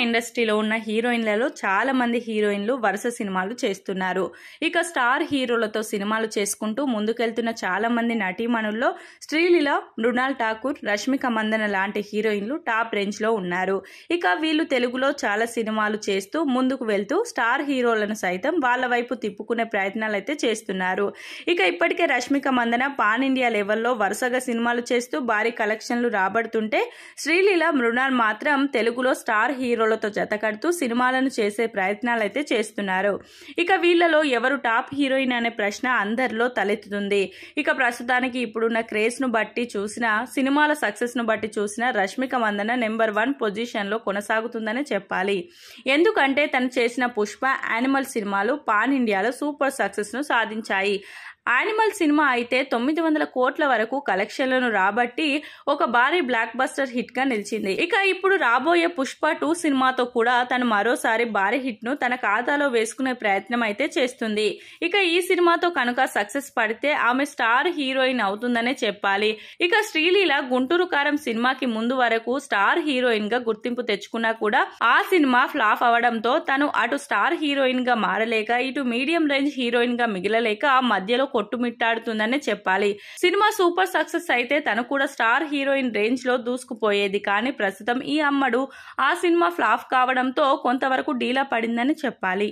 ఇండస్ట్రీలో ఉన్న హీరోయిన్లలో చాలా మంది హీరోయిన్లు వరుస సినిమాలు చేస్తున్నారు. ఇక స్టార్ హీరోలతో సినిమాలు చేసుకుంటూ ముందుకెళ్తున్న చాలా మంది నటీమణుల్లో శ్రీలీల, మృణాల్ ఠాకూర్, రష్మిక మందన లాంటి హీరోయిన్లు టాప్ రేంజ్ లో ఉన్నారు. ఇక వీళ్ళు తెలుగులో చాలా సినిమాలు చేస్తూ ముందుకు వెళ్తూ స్టార్ హీరోలను సైతం వాళ్ళ వైపు తిప్పుకునే ప్రయత్నాలు అయితే చేస్తున్నారు. ఇక ఇప్పటికే రష్మిక మందన పాన్ ఇండియా లెవెల్లో వరుసగా సినిమాలు చేస్తూ భారీ కలెక్షన్లు రాబడుతుంటే, శ్రీలీల, మృణాల్ మాత్రం తెలుగులో స్టార్ హీరోలతో జతకడుతూ సినిమాలను చేసే ప్రయత్నాలు అయితే చేస్తున్నారు. ఇక వీళ్ళలో ఎవరు టాప్ హీరోయిన్ అనే ప్రశ్న అందరిలో తలెత్తుతుంది. ఇక ప్రస్తుతానికి ఇప్పుడున్న క్రేజ్ ను బట్టి చూసినా, సినిమాల సక్సెస్ ను బట్టి చూసినా రష్మిక మందన నెంబర్ 1 పొజిషన్ లో కొనసాగుతుందని చెప్పాలి. ఎందుకంటే తను చేసిన పుష్ప, యానిమల్ సినిమాలు పాన్ ఇండియాలో సూపర్ సక్సెస్ ను సాధించాయి. యానిమల్ సినిమా అయితే 900 కోట్ల వరకు కలెక్షన్లను రాబట్టి ఒక భారీ బ్లాక్ బస్టర్ హిట్ గా నిలిచింది. ఇక ఇప్పుడు రాబోయే పుష్ప 2 సినిమాతో కూడా తను మరోసారి భారీ హిట్ ను తన ఖాతాలో వేసుకునే ప్రయత్నం అయితే చేస్తుంది. ఇక ఈ సినిమాతో కనుక సక్సెస్ పడితే ఆమె స్టార్ హీరోయిన్ అవుతుందనే చెప్పాలి. ఇక శ్రీలీల గుంటూరు కారం సినిమాకి ముందు వరకు స్టార్ హీరోయిన్ గా గుర్తింపు తెచ్చుకున్నా కూడా ఆ సినిమా ఫ్లాప్ అవడంతో తను అటు స్టార్ హీరోయిన్ గా మారలేక, ఇటు మీడియం రేంజ్ హీరోయిన్ గా మిగిలలేక మధ్యలో కొట్టుమిట్టాడుతుందనే చెప్పాలి. సినిమా సూపర్ సక్సెస్ అయితే తను కూడా స్టార్ హీరోయిన్ రేంజ్ లో దూసుకుపోయేది. కానీ ప్రస్తుతం ఈ అమ్మడు ఆ సినిమా ఫ్లాప్ కావడంతో కొంతవరకు డీలా పడిందని చెప్పాలి.